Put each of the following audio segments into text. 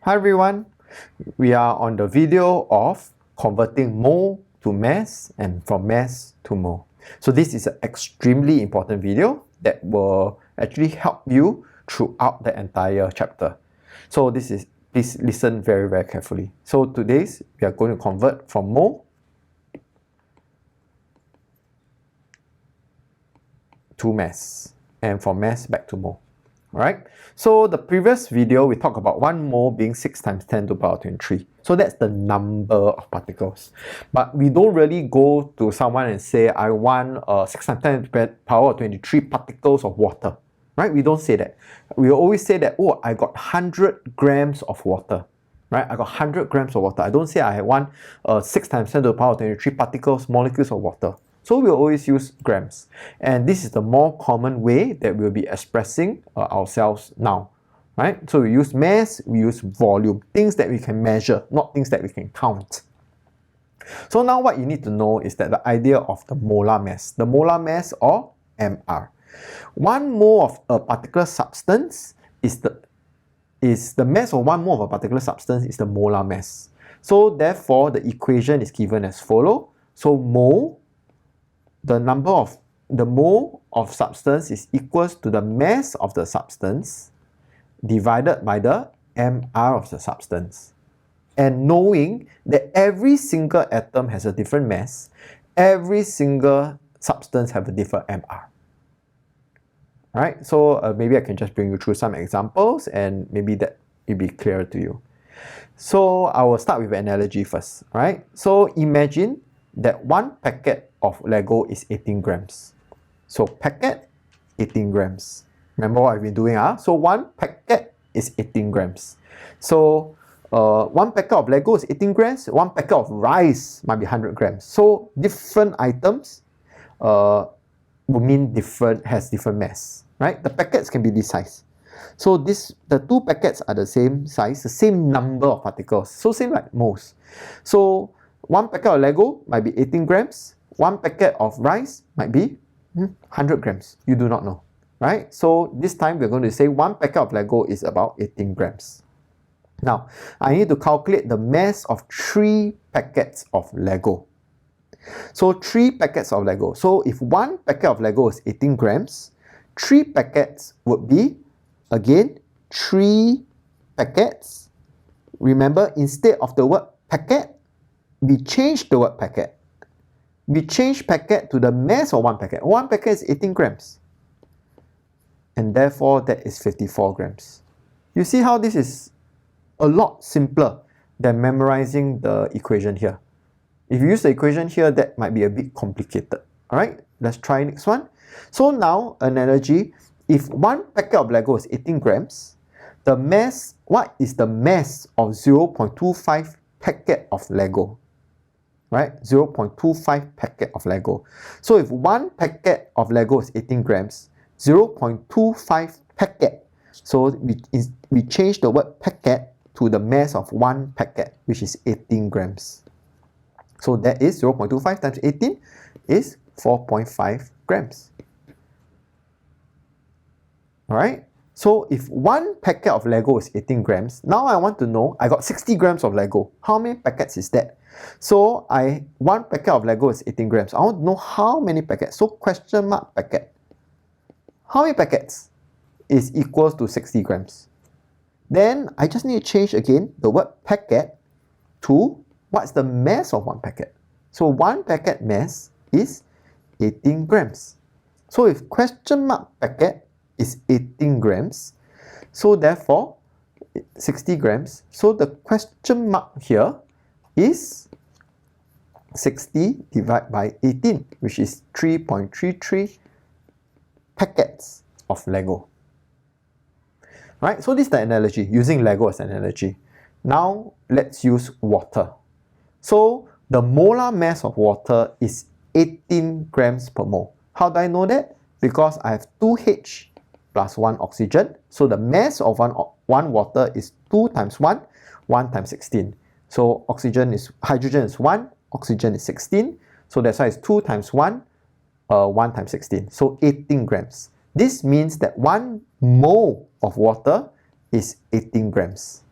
Hi everyone, we are on the video of converting mole to mass and from mass to mole. So this is an extremely important video that will actually help you throughout the entire chapter. So please listen very carefully. So today's we are going to convert from mole to mass and from mass back to mole. Alright, so the previous video we talked about 1 mole being 6 times 10 to the power 23. So that's the number of particles. But we don't really go to someone and say, I want 6 times 10 to the power 23 particles of water. Right? We don't say that. We always say that, oh, I got 100 grams of water. Right? I got 100 grams of water. I don't say I want 6 times 10 to the power 23 particles, molecules of water. So we'll always use grams. And this is the more common way that we'll be expressing ourselves now. Right? So we use mass, we use volume, things that we can measure, not things that we can count. So now what you need to know is that the idea of the molar mass or MR. 1 mole of a particular substance is the mass of 1 mole of a particular substance is the molar mass. So therefore the equation is given as follow. So mole, the mole of substance is equals to the mass of the substance divided by the MR of the substance. And knowing that every single atom has a different mass, every single substance have a different MR. Alright, so maybe I can just bring you through some examples and maybe that will be clearer to you. So I will start with an analogy first. Alright, so imagine that 1 packet of Lego is 18 grams. So packet, 18 grams. Remember what I've been doing? So 1 packet is 18 grams. So 1 packet of Lego is 18 grams. 1 packet of rice might be 100 grams. So different items will mean has different mass. Right? The packets can be this size. So the 2 packets are the same size, the same number of particles. So same like moles. So 1 packet of Lego might be 18 grams. 1 packet of rice might be 100 grams. You do not know, right? So this time we're going to say 1 packet of Lego is about 18 grams. Now, I need to calculate the mass of 3 packets of Lego. So 3 packets of Lego. So if 1 packet of Lego is 18 grams, 3 packets would be, again, 3 packets. Remember, instead of the word packet, we change the word packet. We change packet to the mass of 1 packet. 1 packet is 18 grams. And therefore, that is 54 grams. You see how this is a lot simpler than memorizing the equation here. If you use the equation here, that might be a bit complicated. Alright, let's try next one. So now, analogy, if 1 packet of Lego is 18 grams, the mass, what is the mass of 0.25 packet of Lego? Right, 0.25 packet of Lego. So if 1 packet of Lego is 18 grams, 0.25 packet. So we change the word packet to the mass of 1 packet, which is 18 grams. So that is 0.25 times 18 is 4.5 grams. Alright, so if 1 packet of Lego is 18 grams, now I want to know, I got 60 grams of Lego. How many packets is that? So 1 packet of Lego is 18 grams. I want to know how many packets. So question mark packet. How many packets is equals to 60 grams? Then I just need to change again the word packet to what's the mass of 1 packet. So 1 packet mass is 18 grams. So if question mark packet is 18 grams, so therefore 60 grams. So the question mark here is 60 divided by 18, which is 3.33 packets of Lego. Right, so this is the analogy, using Lego as an analogy. Now let's use water. So the molar mass of water is 18 grams per mole. How do I know that? Because I have 2H plus 1 oxygen. So the mass of one water is 2 times 1, 1 times 16. So hydrogen is 1, oxygen is 16. So that's why it's 2 times 1, 1 times 16. So 18 grams. This means that 1 mole of water is 18 grams.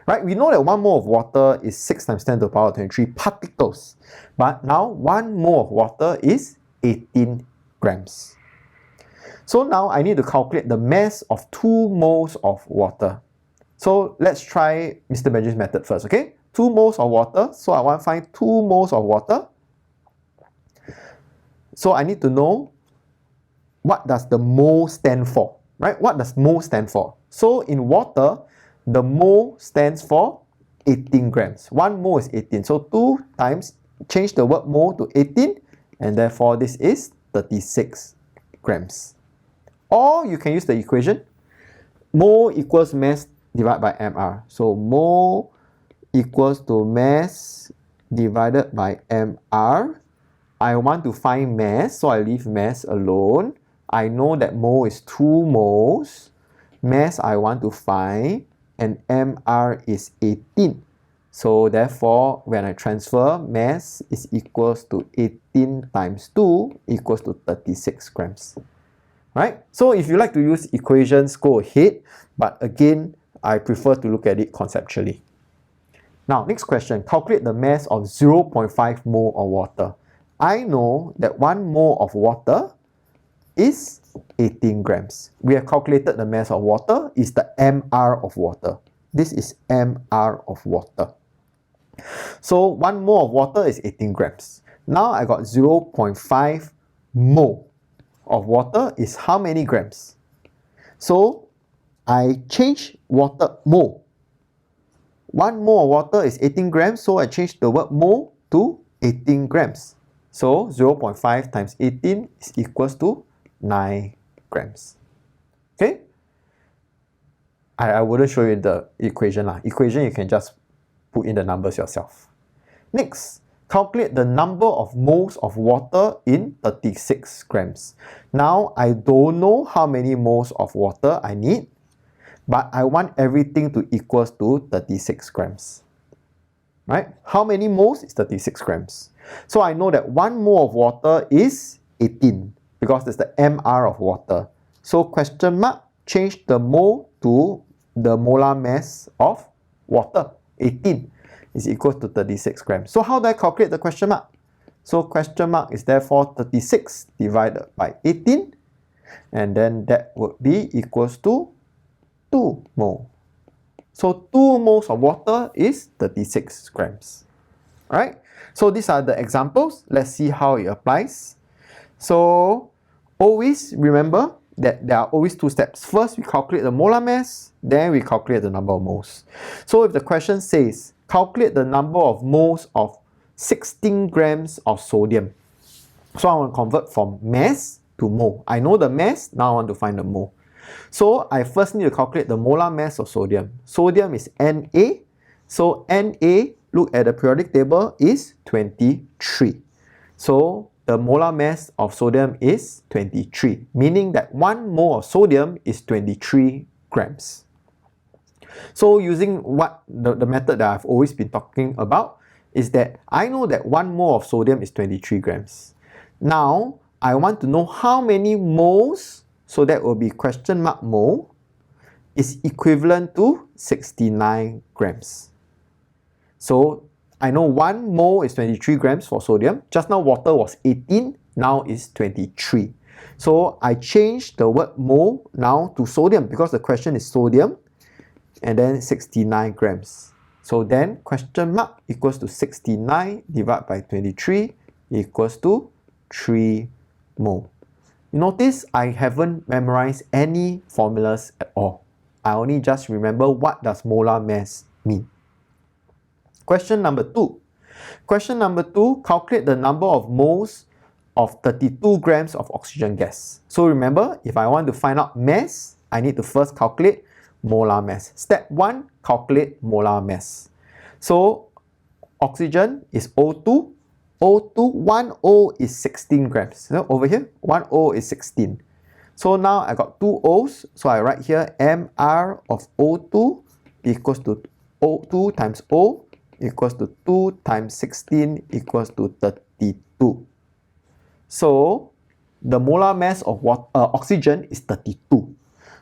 Right? We know that 1 mole of water is 6 times 10 to the power 23 particles. But now 1 mole of water is 18 grams. So now I need to calculate the mass of 2 moles of water. So let's try Mr. Benjamin's method first, okay? 2 moles of water. So I want to find 2 moles of water. So I need to know what does the mole stand for, right? What does mole stand for? So in water, the mole stands for 18 grams. 1 mole is 18. So 2 times, change the word mole to 18, and therefore this is 36 grams. Or you can use the equation, mole equals mass divided by mR. So mole equals to mass divided by mR. I want to find mass, so I leave mass alone. I know that mole is 2 moles. Mass I want to find, and mR is 18. So therefore, when I transfer, mass is equals to 18 times 2 equals to 36 grams. Right? So if you like to use equations, go ahead. But again, I prefer to look at it conceptually. Now, next question. Calculate the mass of 0.5 mole of water. I know that 1 mole of water is 18 grams. We have calculated the mass of water is the mR of water. This is mR of water. So 1 mole of water is 18 grams. Now I got 0.5 mole of water is how many grams? So I change water mole. 1 mole of water is 18 grams, so I change the word mole to 18 grams. So 0.5 times 18 is equals to 9 grams. Okay? I wouldn't show you the equation. Equation you can just put in the numbers yourself. Next, calculate the number of moles of water in 36 grams. Now, I don't know how many moles of water I need, but I want everything to equals to 36 grams. Right? How many moles is 36 grams? So I know that 1 mole of water is 18 because that's the mR of water. So question mark, change the mole to the molar mass of water. 18 is equal to 36 grams. So how do I calculate the question mark? So question mark is therefore 36 divided by 18, and then that would be equals to 2 mole. So 2 moles of water is 36 grams. Alright, so these are the examples. Let's see how it applies. So always remember that there are always 2 steps. First, we calculate the molar mass, then we calculate the number of moles. So if the question says, calculate the number of moles of 16 grams of sodium. So I want to convert from mass to mole. I know the mass, now I want to find the mole. So I first need to calculate the molar mass of sodium. Sodium is Na. So Na, look at the periodic table, is 23. So the molar mass of sodium is 23, meaning that 1 mole of sodium is 23 grams. So using what the method that I've always been talking about is that I know that 1 mole of sodium is 23 grams. Now, I want to know how many moles, so that will be question mark mole, is equivalent to 69 grams. So I know 1 mole is 23 grams for sodium. Just now water was 18, now is 23. So I change the word mole now to sodium because the question is sodium, and then 69 grams. So then question mark equals to 69 divided by 23 equals to 3 mole. Notice I haven't memorized any formulas at all. I only just remember what does molar mass mean. Question number 2. Question number 2, calculate the number of moles of 32 grams of oxygen gas. So remember, if I want to find out mass, I need to first calculate molar mass. Step 1, calculate molar mass. So oxygen is O2. O2, 1 O is 16 grams. So over here, 1 O is 16. So now I got 2 O's. So I write here mR of O2 equals to O2 times O equals to 2 times 16 equals to 32. So the molar mass of oxygen is 32.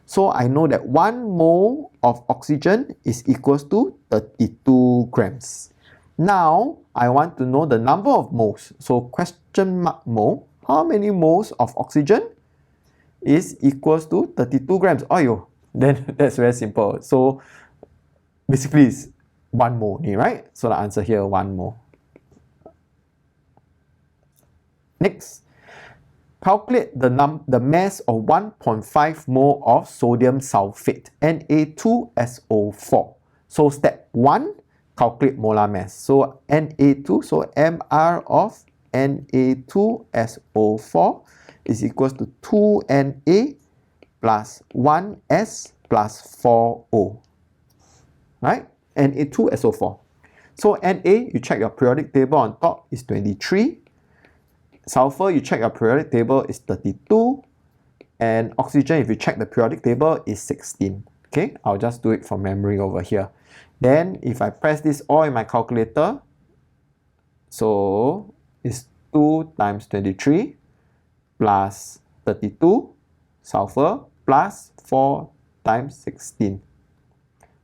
So I know that 1 mole of oxygen is equals to 32 grams. Now, I want to know the number of moles. So question mark mole, how many moles of oxygen is equals to 32 grams? Oh, yo, then that's very simple. So basically it's 1 mole, right? So the answer here, 1 mole. Next, calculate the mass of 1.5 mole of sodium sulfate, Na2SO4. So step 1, calculate molar mass. So Na2, so Mr of Na2SO4 is equals to 2Na plus 1S plus 4O. Right? Na2SO4. So Na, you check your periodic table on top, is 23. Sulfur, you check your periodic table, is 32. And oxygen, if you check the periodic table, is 16. Okay, I'll just do it from memory over here. Then, if I press this all in my calculator, so it's 2 times 23 plus 32 sulfur plus 4 times 16.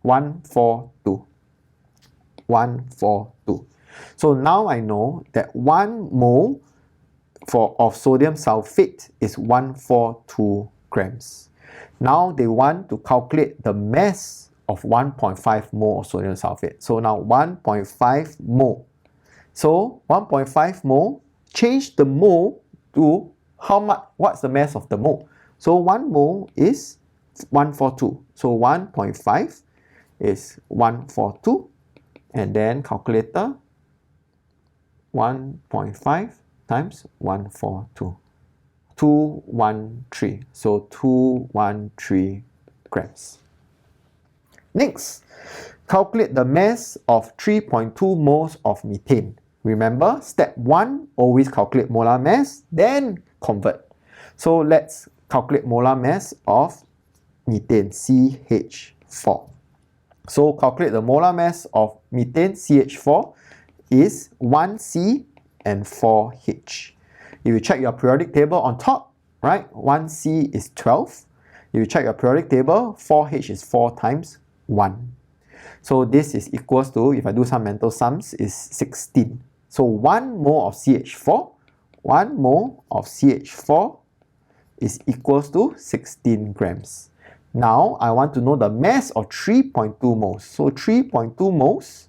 142. 142. So now I know that 1 mole of sodium sulfate is 142 grams. Now they want to calculate the mass of 1.5 mole of sodium sulfate. So now 1.5 mole. So 1.5 mole, change the mole to how much, what's the mass of the mole? So 1 mole is 142. So 1.5 is 142. And then calculator, 1.5 times 142. 213. So 213 grams. Next, calculate the mass of 3.2 moles of methane. Remember, step 1, always calculate molar mass, then convert. So let's calculate molar mass of methane, CH4. So calculate the molar mass of methane, CH4, is 1C and 4H. If you check your periodic table on top, right, 1C is 12. If you check your periodic table, 4H is 4 times 1. So this is equals to, if I do some mental sums, is 16. So 1 mole of CH4, 1 mole of CH4 is equals to 16 grams. Now, I want to know the mass of 3.2 moles. So 3.2 moles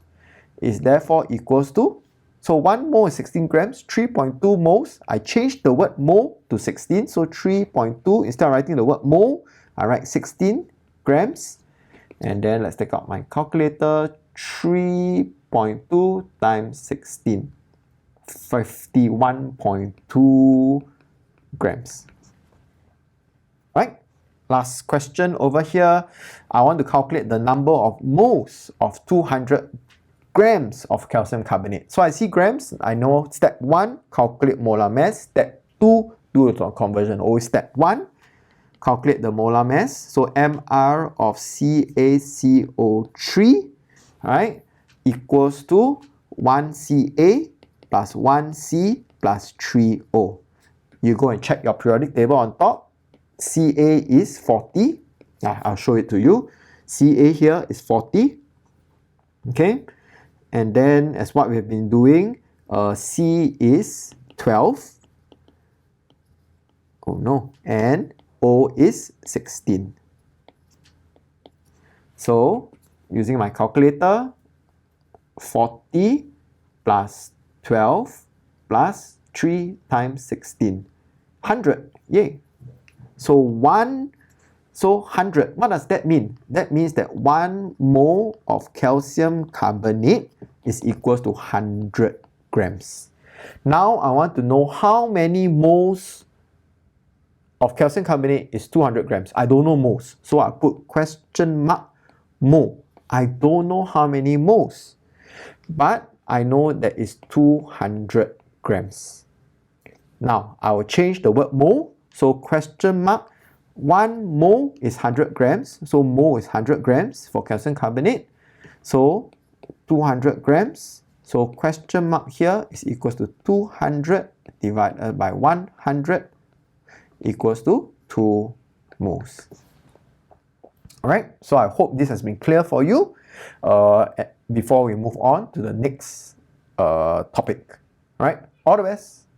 is therefore equals to, so 1 mole is 16 grams, 3.2 moles, I change the word mole to 16, so 3.2, instead of writing the word mole, I write 16 grams, and then let's take out my calculator, 3.2 times 16, 51.2 grams. Right? Last question over here, I want to calculate the number of moles of 200 grams of calcium carbonate. So I see grams, I know step 1, calculate molar mass. Step 2, do the conversion. Always step 1, calculate the molar mass. So Mr of CaCO3, right, equals to 1Ca plus 1C plus 3O. You go and check your periodic table on top. Ca is 40. I'll show it to you. Ca here is 40. Okay. And then, as what we've been doing, C is 12. Oh no. And O is 16. So, using my calculator, 40 plus 12 plus 3 times 16. 100. Yay. So 100. What does that mean? That means that 1 mole of calcium carbonate is equals to 100 grams. Now I want to know how many moles of calcium carbonate is 200 grams. I don't know moles. So I put question mark mole. I don't know how many moles. But I know that it's 200 grams. Now I will change the word mole. So question mark, 1 mole is 100 grams. So mole is 100 grams for calcium carbonate. So 200 grams. So question mark here is equals to 200 divided by 100 equals to 2 moles. Alright, so I hope this has been clear for you before we move on to the next topic. Alright, all the best.